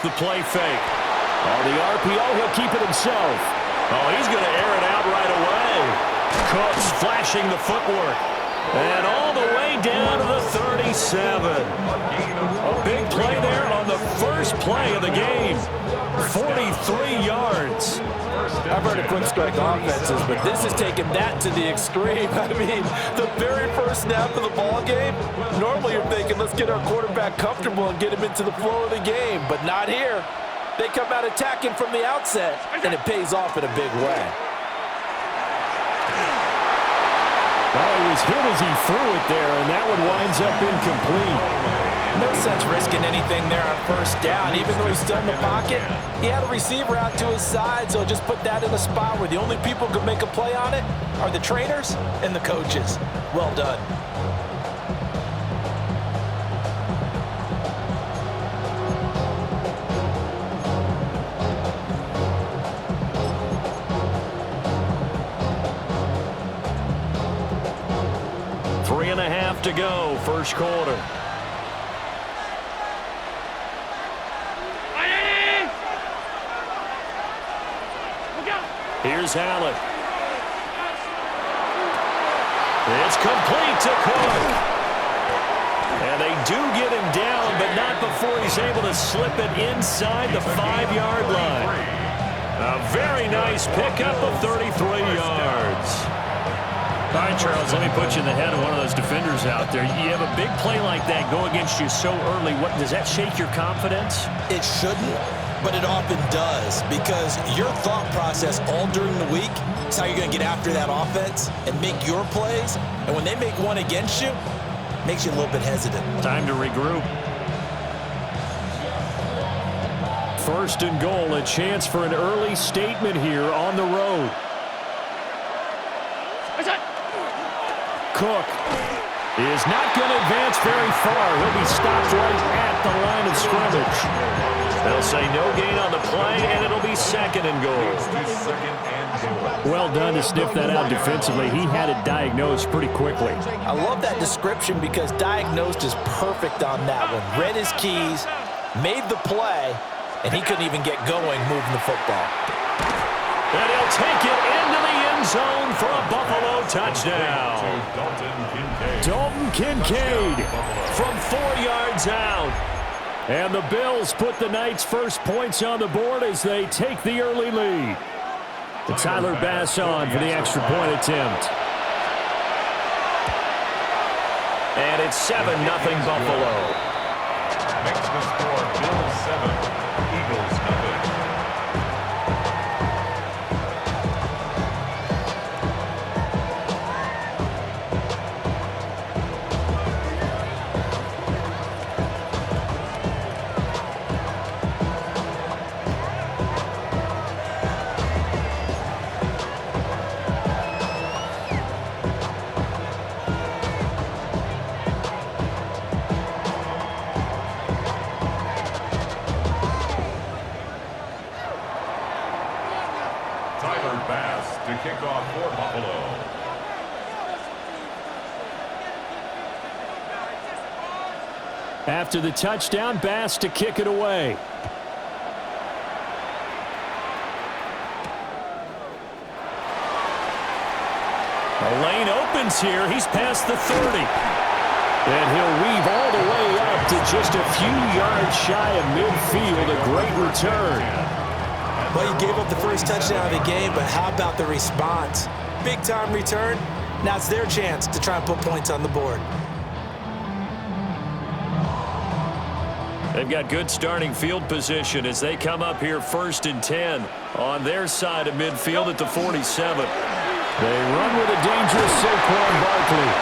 the play fake. On the RPO, he'll keep it himself. Oh, he's going to air it out right away. Cooks flashing the footwork. And all the way down to the 37. A big play there on the first play of the game. 43 yards. I've heard of quick strike offenses, but this is taking that to the extreme. I mean, the very first snap of the ball game, normally you're thinking, let's get our quarterback comfortable and get him into the flow of the game, but not here. They come out attacking from the outset, and it pays off in a big way. Well, he was hit as he threw it there, and that one winds up incomplete. No sense risking anything there on first down. Even though he's still in the pocket, he had a receiver out to his side, so just put that in a spot where the only people who can make a play on it are the trainers and the coaches. Well done. Three and a half to go, first quarter. Here's Allen. It's complete to Cook. And they do get him down, but not before he's able to slip it inside the 5-yard line. A very nice pickup of 33 yards. All right, Charles, let me put you in the head of one of those defenders out there. You have a big play like that go against you so early. What, does that shake your confidence? It shouldn't, but it often does, because your thought process all during the week is how you're going to get after that offense and make your plays. And when they make one against you, it makes you a little bit hesitant. Time to regroup. First and goal, a chance for an early statement here on the road. Cook is not going to advance very far. He'll be stopped right at the line of scrimmage. They'll say no gain on the play, and it'll be second and goal. Well done to sniff that out defensively. He had it diagnosed pretty quickly. I love that description because diagnosed is perfect on that one. Read his keys, made the play, and he couldn't even get going moving the football. And he'll take it into the end zone for a Buffalo touchdown. Dalton Kincaid from 4 yards out. And the Bills put the Knights' first points on the board as they take the early lead. Tyler Bass on for the extra point attempt. And it's 7-0 Buffalo. Makes the score Bills 7, Eagles 0. To kick off for Buffalo. After the touchdown, Bass to kick it away. The lane opens here. He's past the 30. And he'll weave all the way up to just a few yards shy of midfield. A great return. Well, you gave up the first touchdown of the game, but how about the response? Big-time return. Now it's their chance to try and put points on the board. They've got good starting field position as they come up here 1st and 10 on their side of midfield at the 47. They run with a dangerous Saquon Barkley.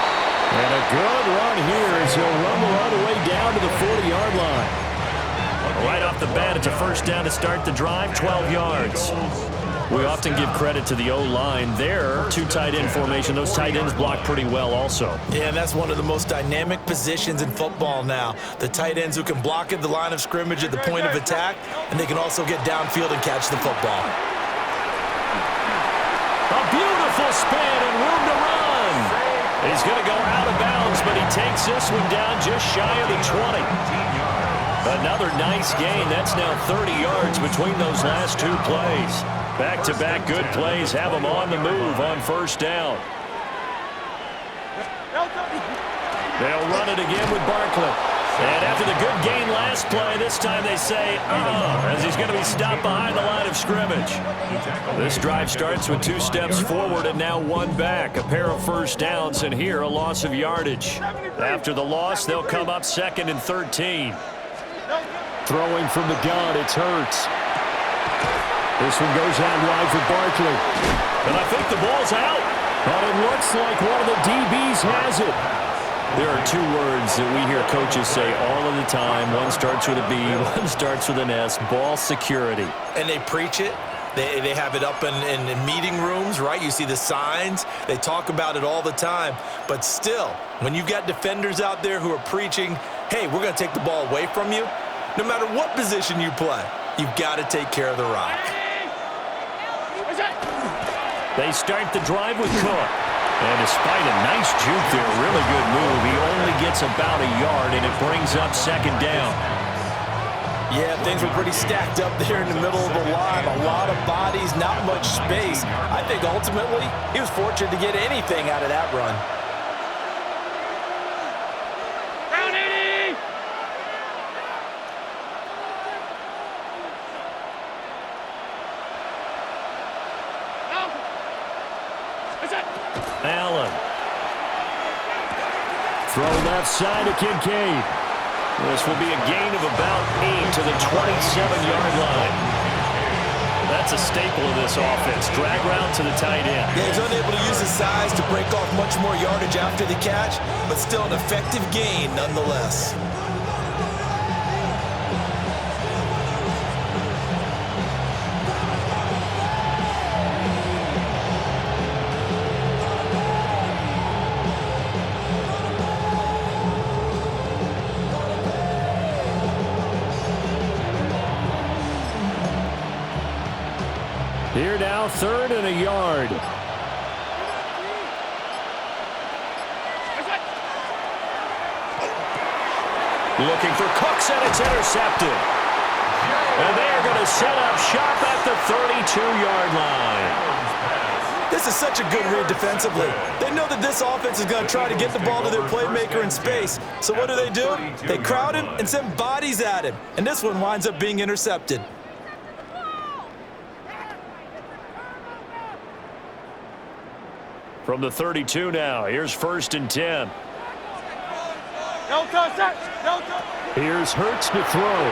And a good run here as he'll rumble all the way down to the 40-yard line. Right off the bat, it's a first down to start the drive, 12 yards. We often give credit to the O-line there. Two tight end formation. Those tight ends block pretty well also. Yeah, and that's one of the most dynamic positions in football now. The tight ends who can block at the line of scrimmage at the point of attack, and they can also get downfield and catch the football. A beautiful spin and room to run. He's going to go out of bounds, but he takes this one down just shy of the 20. Another nice gain. That's now 30 yards between those last two plays. Back-to-back good plays have them on the move on first down. They'll run it again with Barkley. And after the good gain last play, this time they say, as he's going to be stopped behind the line of scrimmage. This drive starts with 2 steps forward and now 1 back. A pair of first downs, and here a loss of yardage. After the loss, they'll come up 2nd and 13. Throwing from the gun, it's Hurts. This one goes out wide for Barkley. And I think the ball's out. But it looks like one of the DBs has it. There are 2 words that we hear coaches say all of the time. One starts with a B, one starts with an S. Ball security. And they preach it. They have it up in meeting rooms, right? You see the signs. They talk about it all the time. But still, when you've got defenders out there who are preaching, hey, we're going to take the ball away from you, no matter what position you play, you've got to take care of the rock. They start the drive with Cook. And despite a nice juke there, a really good move, he only gets about a yard, and it brings up 2nd down. Yeah, things were pretty stacked up there in the middle of the line. A lot of bodies, not much space. I think ultimately he was fortunate to get anything out of that run. Allen. Throw left side to Kincaid. This will be a gain of about 8 to the 27-yard line. That's a staple of this offense. Drag route to the tight end. Yeah, he's unable to use his size to break off much more yardage after the catch, but still an effective gain nonetheless. Here now, 3rd and a yard. Looking for Cooks, and it's intercepted. And they are going to set up shop at the 32-yard line. This is such a good read defensively. They know that this offense is going to try to get the ball to their playmaker in space. So what do? They crowd him and send bodies at him. And this one winds up being intercepted. From the 32 now, here's 1st and 10. Here's Hurts to throw.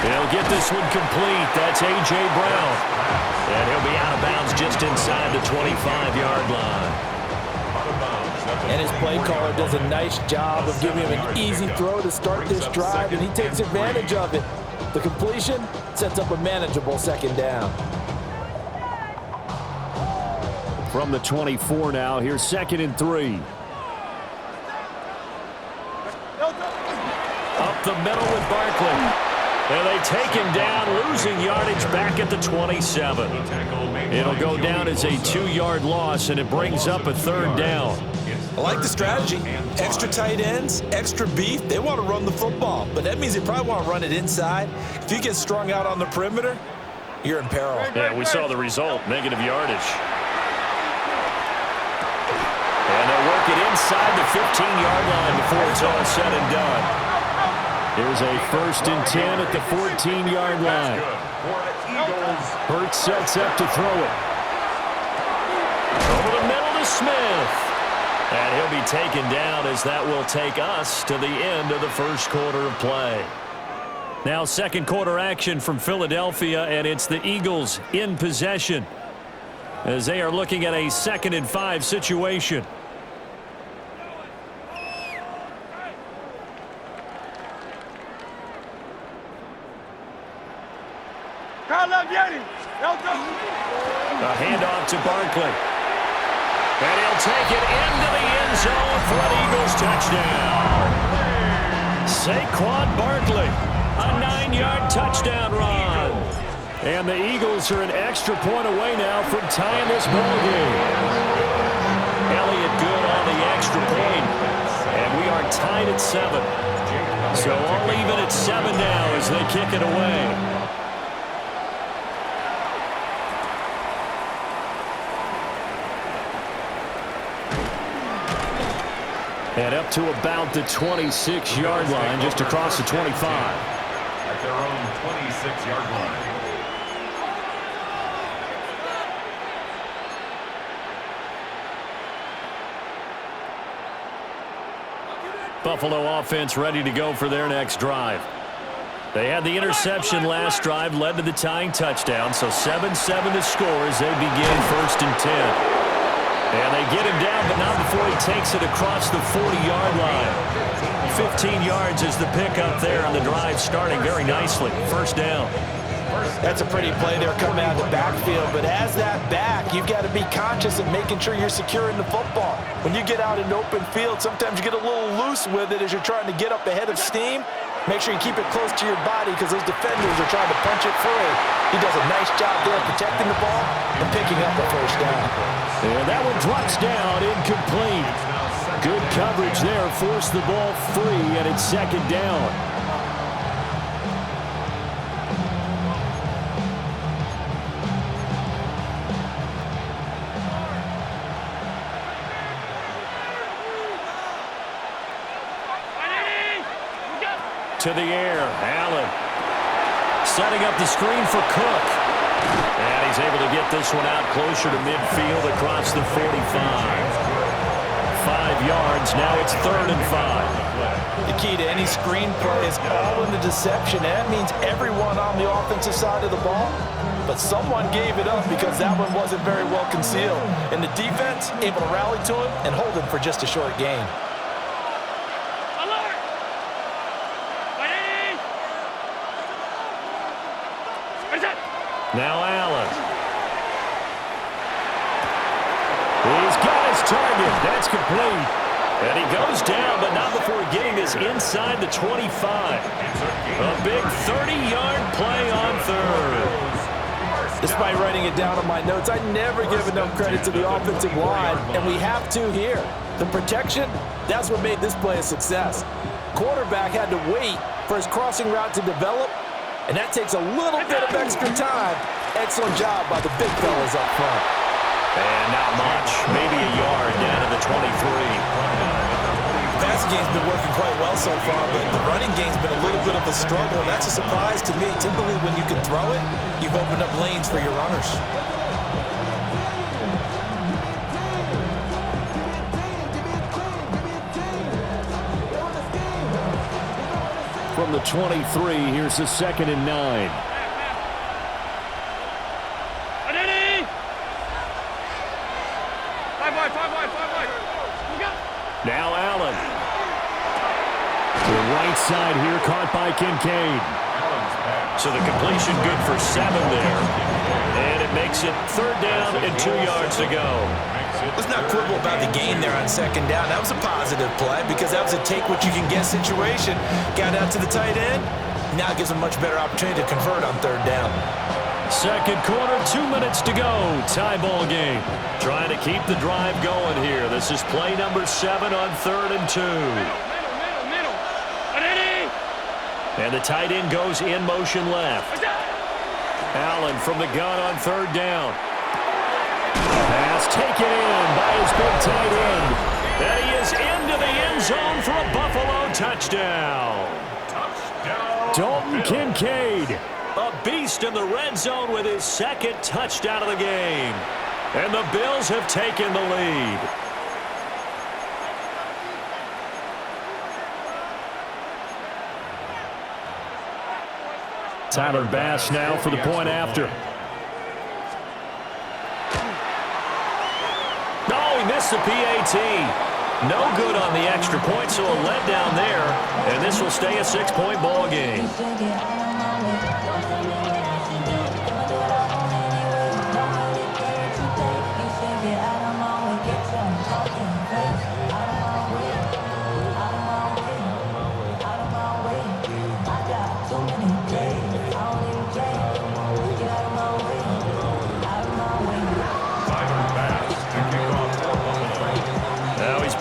He'll get this one complete. That's A.J. Brown. And he'll be out of bounds just inside the 25-yard line. And his play caller does a nice job of giving him an easy throw to start this drive, and he takes advantage of it. The completion sets up a manageable 2nd down. From the 24 now, here's 2nd and 3. Up the middle with Barkley. And they take him down, losing yardage back at the 27. It'll go down as a 2-yard loss, and it brings up a 3rd down. I like the strategy. Extra tight ends, extra beef. They want to run the football, but that means they probably want to run it inside. If you get strung out on the perimeter, you're in peril. Yeah, we saw the result, negative yardage. And they'll work it inside the 15-yard line before it's all said and done. Here's a 1st and 10 at the 14-yard line. Hurts sets up to throw it. Over the middle to Smith. And he'll be taken down as that will take us to the end of the 1st quarter of play. Now 2nd quarter action from Philadelphia, and it's the Eagles in possession as they are looking at a 2nd and 5 situation. A handoff to Barkley. And he'll take it into the end zone for an Eagles touchdown. Saquon Barkley, a 9-yard touchdown run. And the Eagles are an extra point away now from tying this ball game. Elliott good on the extra point. And we are tied at 7. So all even at 7 now as they kick it away. And up to about the 26-yard line, just across the 25. At their own 26-yard line. Buffalo offense ready to go for their next drive. They had the interception last drive, led to the tying touchdown, so 7-7 to score as they begin 1st and 10. And they get him down, but not before he takes it across the 40-yard line. 15 yards is the pickup there, and the drive starting very nicely. 1st down. That's a pretty play there coming out of the backfield, but as that back, you've got to be conscious of making sure you're securing the football. When you get out in open field, sometimes you get a little loose with it as you're trying to get up ahead of steam. Make sure you keep it close to your body because those defenders are trying to punch it free. He does a nice job there protecting the ball and picking up the 1st down. And that one drops down, incomplete. Good coverage there, forced the ball free, and it's 2nd down. To the air, Allen setting up the screen for Cook. And he's able to get this one out closer to midfield across the 45. 5 yards, now it's 3rd and 5. The key to any screen play is all in the deception. That means everyone on the offensive side of the ball, but someone gave it up because that one wasn't very well concealed. And the defense able to rally to him and hold him for just a short gain. Now Allen. He's got his target. That's complete. And he goes down, but not before getting this inside the 25. A big 30-yard play on 3rd. Despite writing it down on my notes, I never give enough credit to the offensive line, and we have to here. The protection, that's what made this play a success. Quarterback had to wait for his crossing route to develop, and that takes a little bit of extra time. Excellent job by the big fellas up front. And not much. Maybe a yard down to the 23. The passing game's been working quite well so far, but the running game's been a little bit of a struggle. That's a surprise to me. Typically, when you can throw it, you've opened up lanes for your runners. From the 23, here's the 2nd and 9. Now Allen. To the right side here, caught by Kincaid. So the completion good for 7 there. And it makes it 3rd down and 2 yards to go. Let's not quibble about the gain there on 2nd down. That was a positive play because that was a take-what-you-can-get situation. Got out to the tight end. Now it gives them a much better opportunity to convert on 3rd down. 2nd quarter, 2 minutes to go. Tie ball game. Trying to keep the drive going here. This is play number 7 on 3rd and 2. And the tight end goes in motion left. Allen from the gun on 3rd down. Pass taken in by his big tight end. And he is into the end zone for a Buffalo touchdown. Dalton Kincaid, a beast in the red zone with his 2nd touchdown of the game. And the Bills have taken the lead. Tyler Bass now for the point after. Oh, he missed the PAT. No good on the extra point, so a letdown there. And this will stay a 6-point ball game.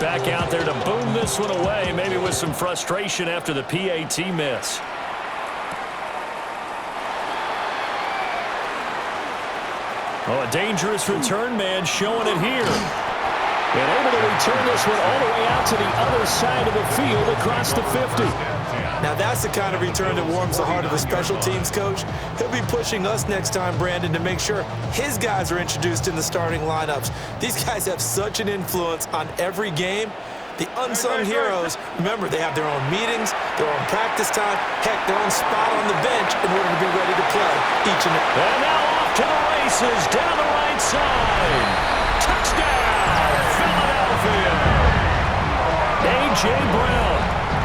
Back out there to boom this one away, maybe with some frustration after the PAT miss. Oh, a dangerous return man showing it here. And able to return this one all the way out to the other side of the field across the 50. Now that's the kind of return that warms the heart of a special teams coach. He'll be pushing us next time, Brandon, to make sure his guys are introduced in the starting lineups. These guys have such an influence on every game. The unsung heroes, remember, they have their own meetings, their own practice time, heck, their own spot on the bench in order to be ready to play each and every. And now off to the races down the right side. Touchdown, Philadelphia. A.J. Brown,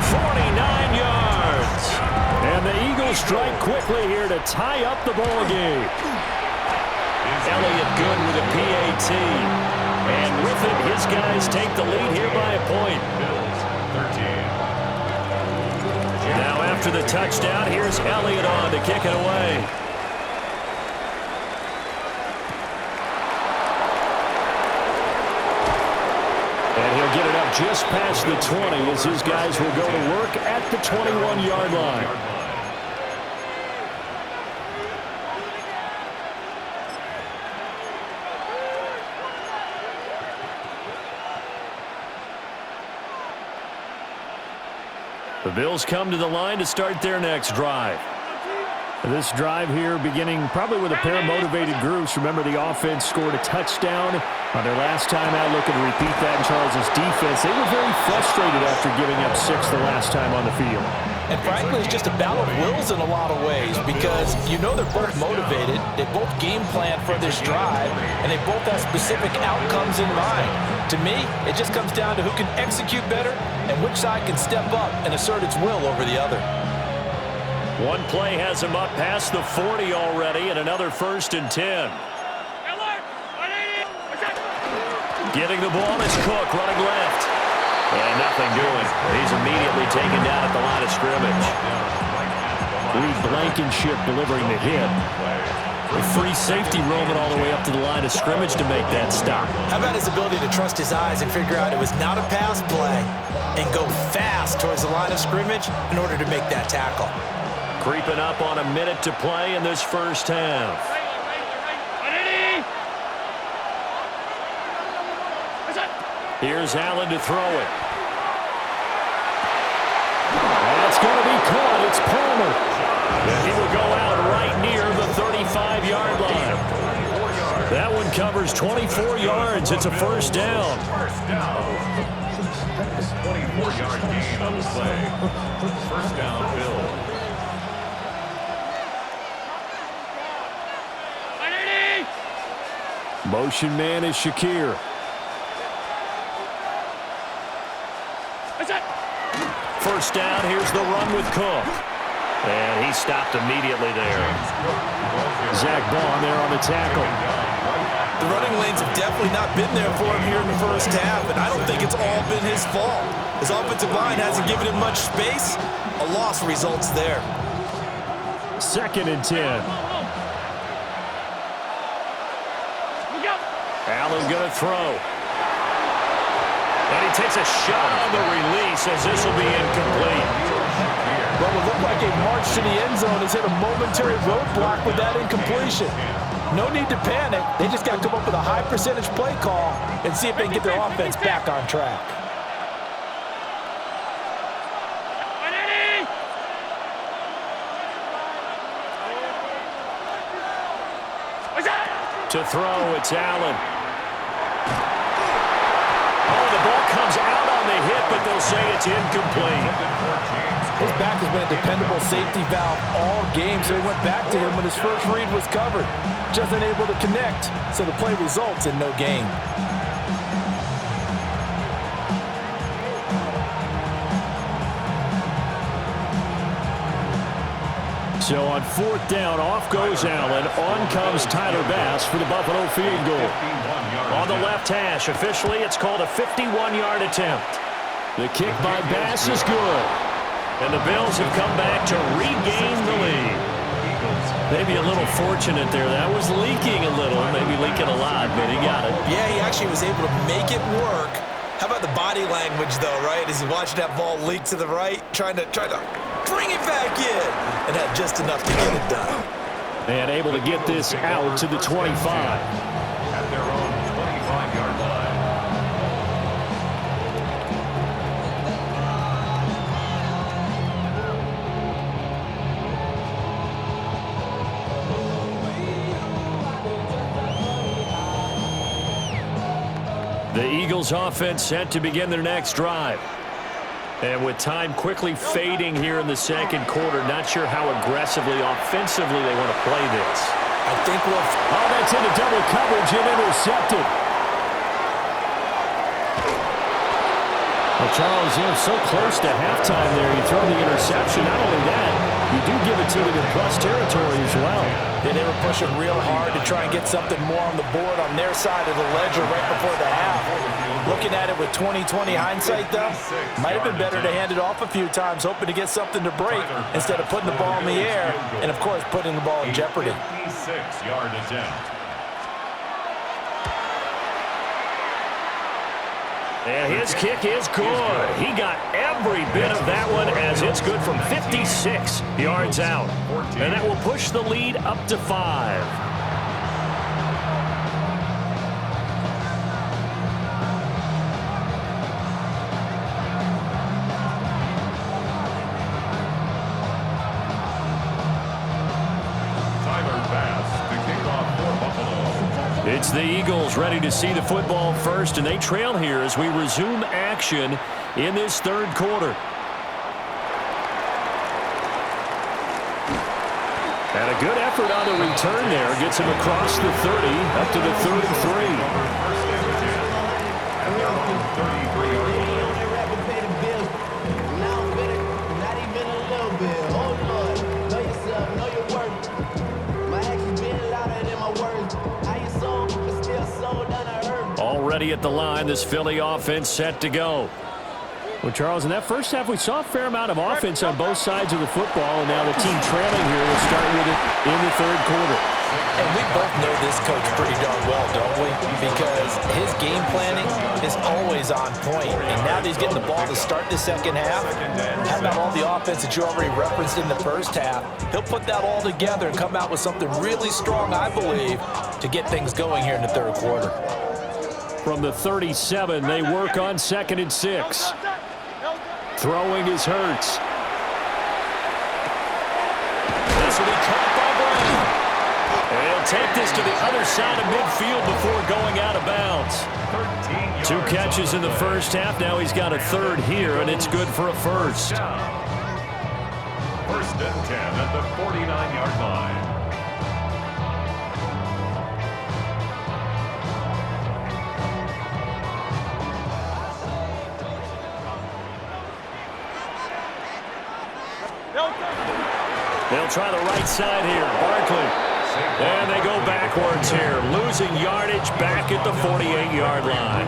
49 yards. And the Eagles strike quickly here to tie up the ball game. Elliott good with a PAT. And with it, his guys take the lead here by a point. Now after the touchdown, here's Elliott on to kick it away. And he'll get it up just past the 20 as his guys will go to work at the 21-yard line. The Bills come to the line to start their next drive. This drive here beginning probably with a pair of motivated groups. Remember, the offense scored a touchdown on their last time out. Looking to repeat that in Charles' defense. They were very frustrated after giving up 6 the last time on the field. And frankly, it's just a battle of wills in a lot of ways because you know they're both motivated. They both game plan for this drive, and they both have specific outcomes in mind. To me, it just comes down to who can execute better and which side can step up and assert its will over the other. One play has him up past the 40 already, and another 1st and 10. Getting the ball is Cook running left. And nothing doing. He's immediately taken down at the line of scrimmage. Reed Blankenship delivering the hit. A free safety roaming all the way up to the line of scrimmage to make that stop. How about his ability to trust his eyes and figure out it was not a pass play and go fast towards the line of scrimmage in order to make that tackle. Creeping up on a minute to play in this first half. Here's Allen to throw it. That's going to be caught. It's Palmer. And he will go out right near the 35-yard line. That one covers 24 yards. It's a first down. 24-yard gain on the play. First down, Bills. Motion man is Shakir. First down, here's the run with Cook. And he stopped immediately there. Zach Bond there on the tackle. The running lanes have definitely not been there for him here in the first half, and I don't think it's all been his fault. His offensive line hasn't given him much space. A loss results there. 2nd and 10. Allen going to throw. And he takes a shot on the release as this will be incomplete. Well, it looked like a march to the end zone has hit a momentary roadblock with that incompletion. No need to panic. They just got to come up with a high percentage play call and see if they can get their offense back on track. To throw, it's Allen. Oh, the ball comes out on the hit, but they'll say it's incomplete. His back has been a dependable safety valve all game, so he went back to him when his first read was covered. Just unable to connect, so the play results in no gain. So on 4th down, off goes Allen. On comes Tyler Bass for the Buffalo field goal. On the left hash, officially it's called a 51-yard attempt. The kick by Bass is good. And the Bills have come back to regain the lead. Maybe a little fortunate there. That was leaking a little, maybe leaking a lot, but he got it. Yeah, he actually was able to make it work How about the body language, though, right? As he watched that ball leak to the right, trying to bring it back in, and had just enough to get it done. And able to get this out to the 25. At their own 25-yard line. The Eagles offense set to begin their next drive. And with time quickly fading here in the second quarter, not sure how aggressively, offensively they want to play this. I think we'll... Oh, that's into double coverage and intercepted. Well, Charles, so close to halftime there. You throw the interception. Not only that, you do give it to them in plus territory as well. Yeah, they were pushing real hard to try and get something more on the board on their side of the ledger right before the half. Looking at it with 20/20 hindsight, though, might have been better to hand it off a few times, hoping to get something to break instead of putting the ball in the air and, of course, putting the ball in jeopardy. 56-yard attempt. And his kick is good. He got every bit of that one as it's good from 56 yards out. And that will push the lead up to 5. It's the Eagles ready to see the football first, and they trail here as we resume action in this third quarter. And a good effort on the return there. Gets him across the 30, up to the 33. Already at the line, this Philly offense set to go. Well, Charles, in that first half, we saw a fair amount of offense on both sides of the football, and now the team trailing here will start with it in the third quarter. And we both know this coach pretty darn well, don't we? Because his game planning is always on point. And now that he's getting the ball to start the second half, how about all the offense that you already referenced in the first half? He'll put that all together and come out with something really strong, I believe, to get things going here in the third quarter. From the 37, they work on 2nd and 6. Throwing is Hurts. This will be caught by Brown. And he'll take this to the other side of midfield before going out of bounds. 2 catches in the first half. Now he's got a third here, and it's good for a first. 1st and 10 at the 49-yard line. They'll try the right side here. Barkley. And they go backwards here. Losing yardage back at the 48-yard line.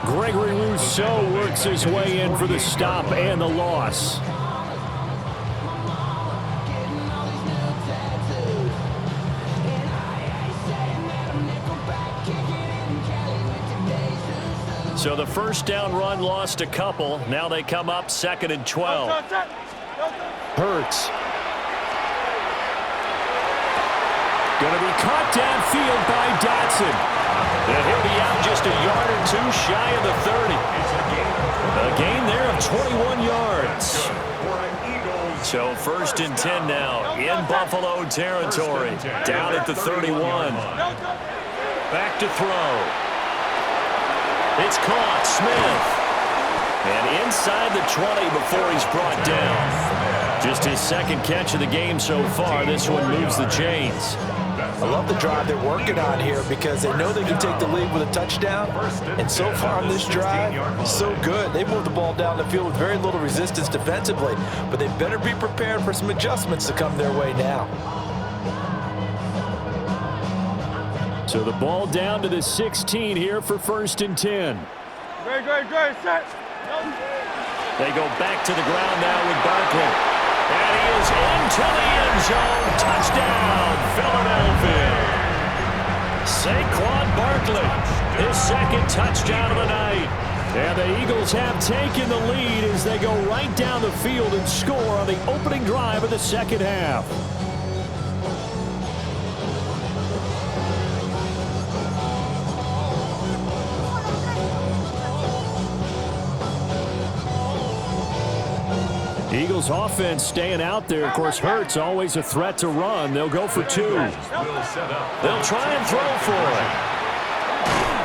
Gregory Rousseau works his way in for the stop and the loss. So the first down run lost a couple. Now they come up 2nd and 12. Hurts. Going to be caught downfield by Dotson. And he'll be out just a yard or 2 shy of the 30. A gain there of 21 yards. So 1st and 10 now in Buffalo territory. Down at the 31. Back to throw. It's caught. Smith. And inside the 20 before he's brought down. Just his 2nd catch of the game so far. This one moves the chains. I love the drive they're working on here because they know they can take the lead with a touchdown. And so far on this drive, so good. They moved the ball down the field with very little resistance defensively. But they better be prepared for some adjustments to come their way now. So the ball down to the 16 here for 1st and 10. Great, set. They go back to the ground now with Barkley. And he is into the end zone. Touchdown, Philadelphia. Saquon Barkley, his 2nd touchdown of the night. And the Eagles have taken the lead as they go right down the field and score on the opening drive of the second half. Eagles offense staying out there. Of course, Hurts always a threat to run. They'll go for two. They'll try and throw for it.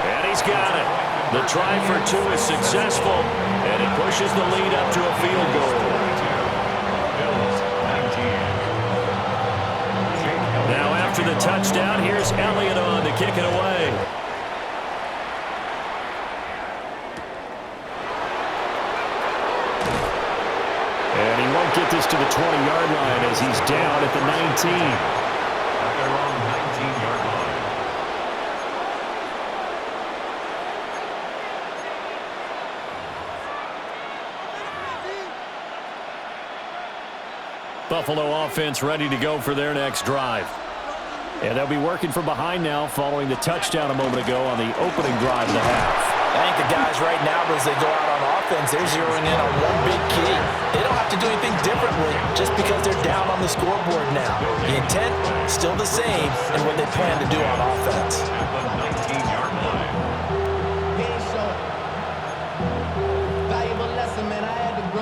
And he's got it. The try for two is successful, and it pushes the lead up to a field goal. Now after the touchdown, here's Elliott on to kick it away. And he won't get this to the 20-yard line as he's down at the 19. At their own 19-yard line. Buffalo offense ready to go for their next drive. And they'll be working from behind now following the touchdown a moment ago on the opening drive of the half. I think the guys right now, as they go out on offense, they're zeroing in on one big key. They don't have to do anything differently just because they're down on the scoreboard now. The intent, still the same, and what they plan to do on offense. At the 19-yard line.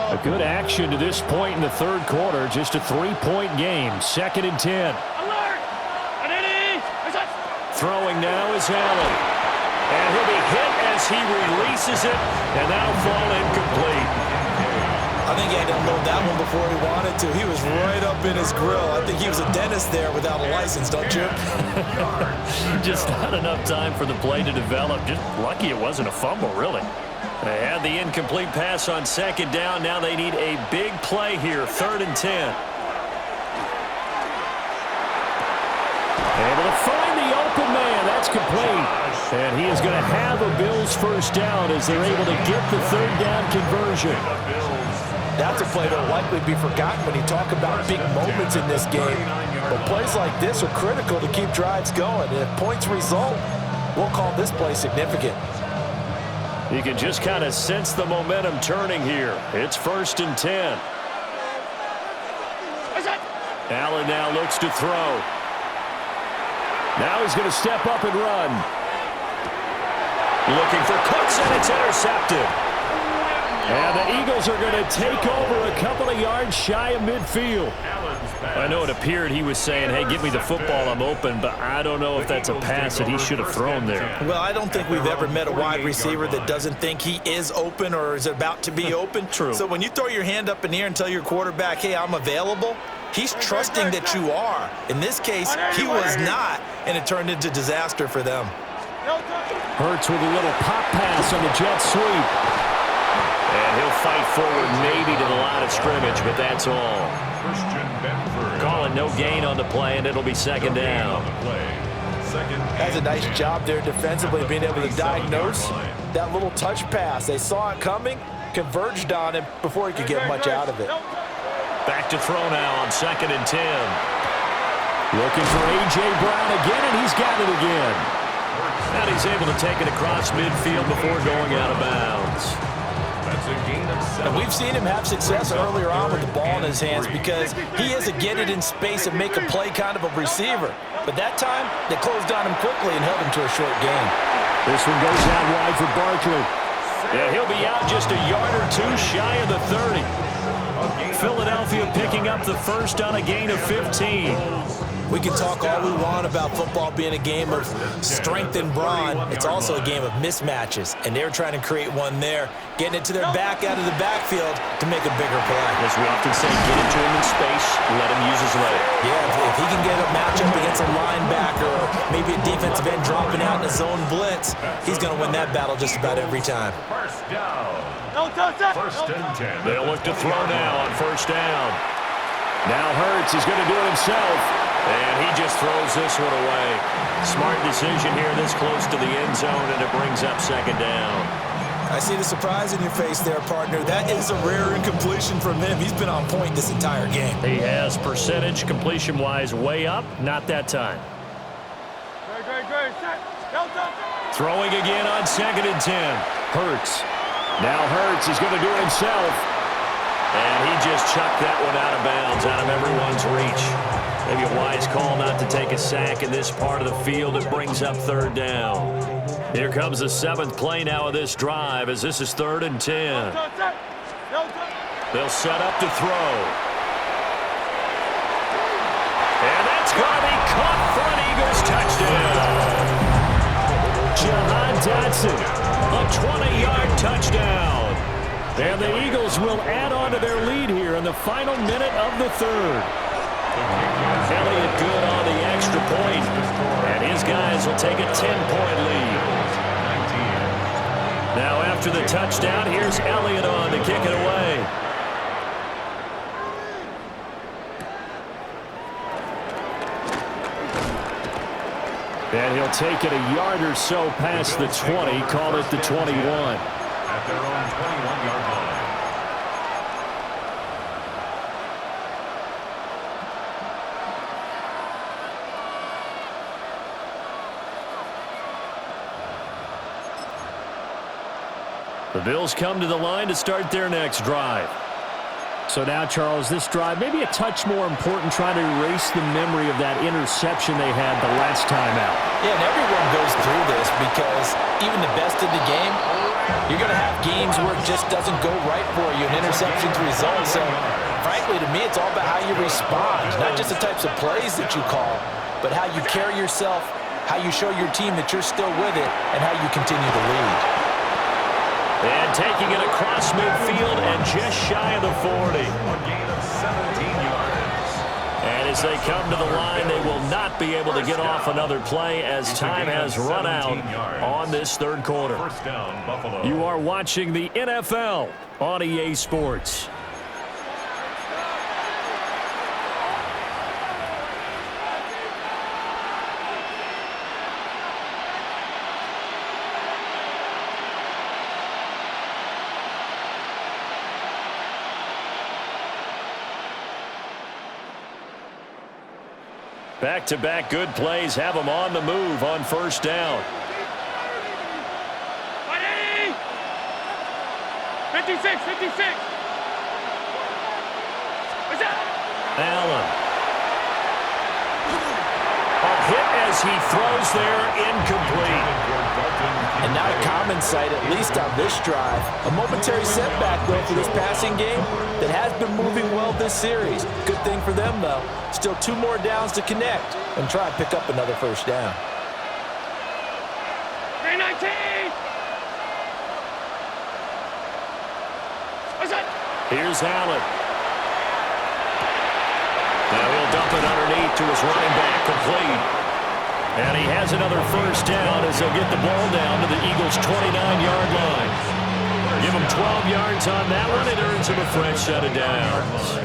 A good action to this point in the third quarter. Just a 3-point game. 2nd and 10. Alert! Throwing now is Allen. And he'll be hit as he releases it, and that'll fall incomplete. I think he had to unload that one before he wanted to. He was right up in his grill. I think he was a dentist there without a license, don't you? Just not enough time for the play to develop. Just lucky it wasn't a fumble, really. They had the incomplete pass on 2nd down. Now they need a big play here, 3rd and 10. Able to find the open man. That's complete. And he is going to have a Bills first down as they're able to get the 3rd down conversion. That's a play that will likely be forgotten when you talk about big moments in this game. But plays like this are critical to keep drives going. And if points result, we'll call this play significant. You can just kind of sense the momentum turning here. It's 1st and 10. Allen now looks to throw. Now he's going to step up and run. Looking for Cooks, and it's intercepted. And the Eagles are going to take over a couple of yards shy of midfield. I know it appeared he was saying, hey, give me the football, I'm open, but I don't know if that's a pass that he should have thrown there. Well, I don't think we've ever met a wide receiver that doesn't think he is open or is about to be open. True. So when you throw your hand up in the air and tell your quarterback, hey, I'm available, he's trusting that you are. In this case, he was not, and it turned into disaster for them. Hurts with a little pop pass on the jet sweep. And he'll fight forward maybe to the line of scrimmage, but that's all. Calling no gain on the play, and it'll be 2nd down. That's a nice job there defensively, being able to diagnose that little touch pass. They saw it coming, converged on him before he could get much out of it. Back to throw now on 2nd and 10. Looking for A.J. Brown again, and he's got it again. And he's able to take it across midfield before going out of bounds. That's a gain of 7. And we've seen him have success earlier on with the ball in his hands because he is a get it in space and make a play kind of a receiver. But that time, they closed on him quickly and held him to a short gain. This one goes out wide for Barkley. Yeah, he'll be out just a yard or two shy of the 30. Philadelphia picking up the first on a gain of 15. We can talk all we want about football being a game of strength and brawn. It's also a game of mismatches, and they're trying to create one there, getting it to their back out of the backfield to make a bigger play. As we often say, get it to him in space, let him use his leg. Yeah, if he can get a matchup against a linebacker or maybe a defensive end dropping out in a zone blitz, he's going to win that battle just about every time. First down. 1st and 10. They'll look to throw now on 1st down. Now Hurts is going to do it himself. And he just throws this one away. Smart decision here this close to the end zone, and it brings up 2nd down. I see the surprise in your face there, partner. That is a rare incompletion from him. He's been on point this entire game. He has percentage completion-wise way up. Not that time. Great. Set. Throwing again on 2nd and 10. Hurts. Now Hurts is going to do it himself. And he just chucked that one out of bounds, out of everyone's reach. Maybe a wise call not to take a sack in this part of the field. It brings up third down. Here comes the 7th play now of this drive as this is 3rd and 10. They'll set up to throw. And that's going to be caught for an Eagles touchdown. Jahan Dotson, a 20-yard touchdown. And the Eagles will add on to their lead here in the final minute of the 3rd. Elliott good on the extra point, and his guys will take a 10-point lead. Now after the touchdown, here's Elliott on to kick it away. And he'll take it a yard or so past the 20, call it the 21. At their own 21-yard line. The Bills come to the line to start their next drive. So now, Charles, this drive may be a touch more important, trying to erase the memory of that interception they had the last time out. Yeah, and everyone goes through this because even the best in the game, you're going to have games where it just doesn't go right for you, and interceptions result. So, frankly, to me, it's all about how you respond, not just the types of plays that you call, but how you carry yourself, how you show your team that you're still with it, and how you continue to lead. And taking it across midfield and just shy of the 40. A gain of 17 yards. And as they come to the line, they will not be able to get off another play as time has run out on this 3rd quarter. First down, Buffalo. You are watching the NFL on EA Sports. Back-to-back good plays have them on the move on first down. 56, 56. What's that? Allen. A hit as he throws there, incomplete. And not a common sight, at least on this drive. A momentary setback, though, for this passing game that has been moving well this series. Good thing for them, though. Still 2 more downs to connect and try and pick up another first down. 319. What's that? Here's Allen. Now he'll dump it underneath to his running back, complete. And he has another first down as they'll get the ball down to the Eagles' 29-yard line. Give him 12 yards on that one. It earns him a fresh set of downs.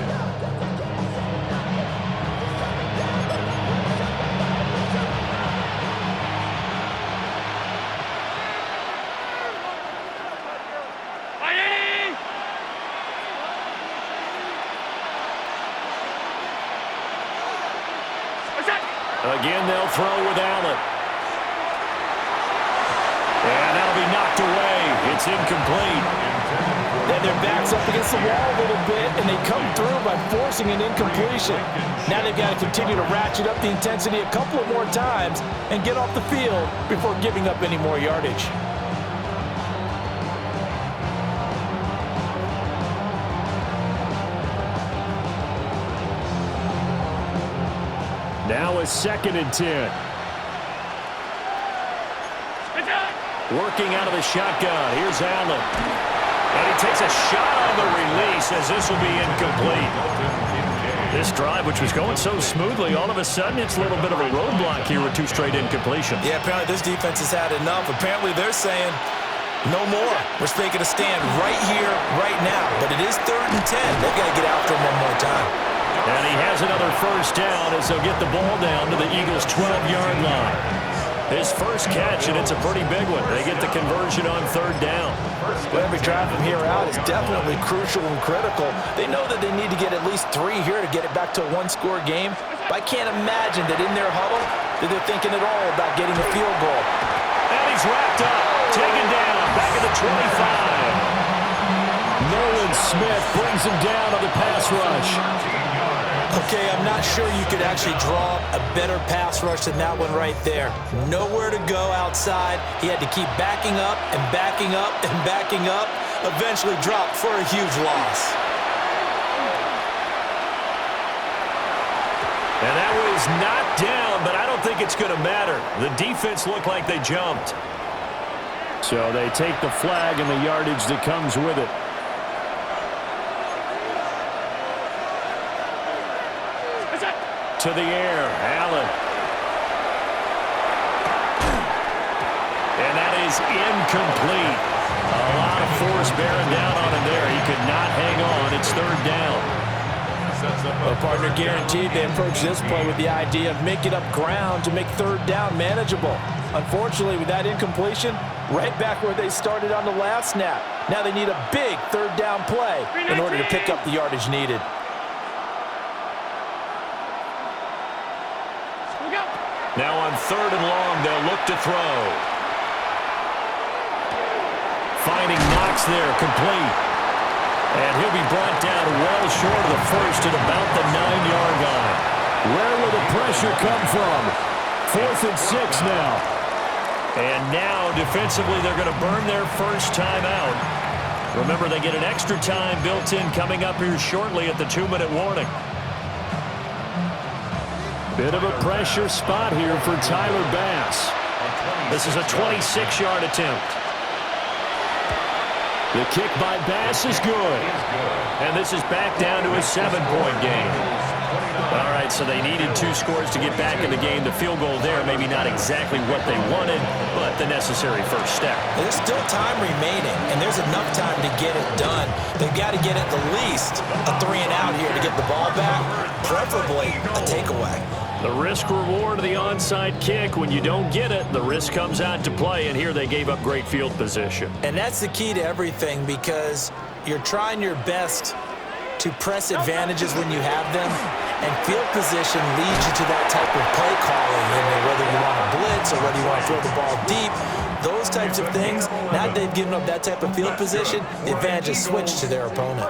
Again, they'll throw with Allen. And that'll be knocked away. It's incomplete. Then their back's up against the wall a little bit, and they come through by forcing an incompletion. Now they've got to continue to ratchet up the intensity a couple of more times and get off the field before giving up any more yardage. Now a 2nd and 10. Working out of the shotgun. Here's Allen. And he takes a shot on the release as this will be incomplete. This drive, which was going so smoothly, all of a sudden it's a little bit of a roadblock here with 2 straight incompletions. Yeah, apparently this defense has had enough. Apparently they're saying, no more. We're taking a stand right here, right now. But it is 3rd and 10. They've got to get after him one more time. And he has another first down as they'll get the ball down to the Eagles' 12-yard line. His first catch, and it's a pretty big one. They get the conversion on 3rd down. Well, every drive from here out is definitely crucial and critical. They know that they need to get at least 3 here to get it back to a 1-score game. But I can't imagine that in their huddle that they're thinking at all about getting a field goal. And he's wrapped up, taken down, back at the 25. Nolan Smith brings him down on the pass rush. Okay, I'm not sure you could actually draw a better pass rush than that one right there. Nowhere to go outside. He had to keep backing up and backing up and backing up. Eventually dropped for a huge loss. And that was knocked down, but I don't think it's going to matter. The defense looked like they jumped. So they take the flag and the yardage that comes with it. To the air, Allen. And that is incomplete. A lot of force bearing down on him there. He could not hang on. It's third down. Well, partner, guaranteed they approach this play with the idea of making up ground to make third down manageable. Unfortunately, with that incompletion, right back where they started on the last snap. Now they need a big third down play in order to pick up the yardage needed. Now on third and long, they'll look to throw. Finding Knox there, complete. And he'll be brought down well short of the first at about the 9-yard line. Where will the pressure come from? 4th and 6 now. And now, defensively, they're going to burn their first time out. Remember, they get an extra time built in coming up here shortly at the 2-minute warning. Bit of a pressure spot here for Tyler Bass. This is a 26-yard attempt. The kick by Bass is good. And this is back down to a 7-point game. All right, so they needed 2 scores to get back in the game. The field goal there, maybe not exactly what they wanted, but the necessary first step. There's still time remaining, and there's enough time to get it done. They've got to get at the least a 3-and-out here to get the ball back, preferably a takeaway. The risk-reward of the onside kick, when you don't get it, the risk comes out to play, and here they gave up great field position. And that's the key to everything, because you're trying your best to press advantages when you have them, and field position leads you to that type of play calling, whether you want to blitz or whether you want to throw the ball deep, those types of things. Now that they've given up that type of field position, the advantage is switched to their opponent.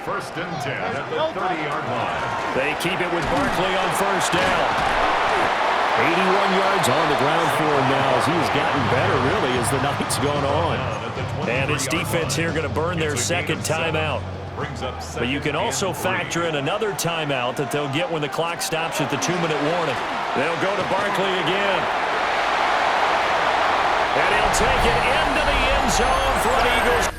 First and 10 at the 30-yard line. They keep it with Barkley on first down. 81 yards on the ground for him now as he's gotten better, really, as the night's gone on. And his defense here going to burn their second timeout. But you can also factor in another timeout that they'll get when the clock stops at the 2-minute warning. They'll go to Barkley again. And he'll take it into the end zone for an Eagles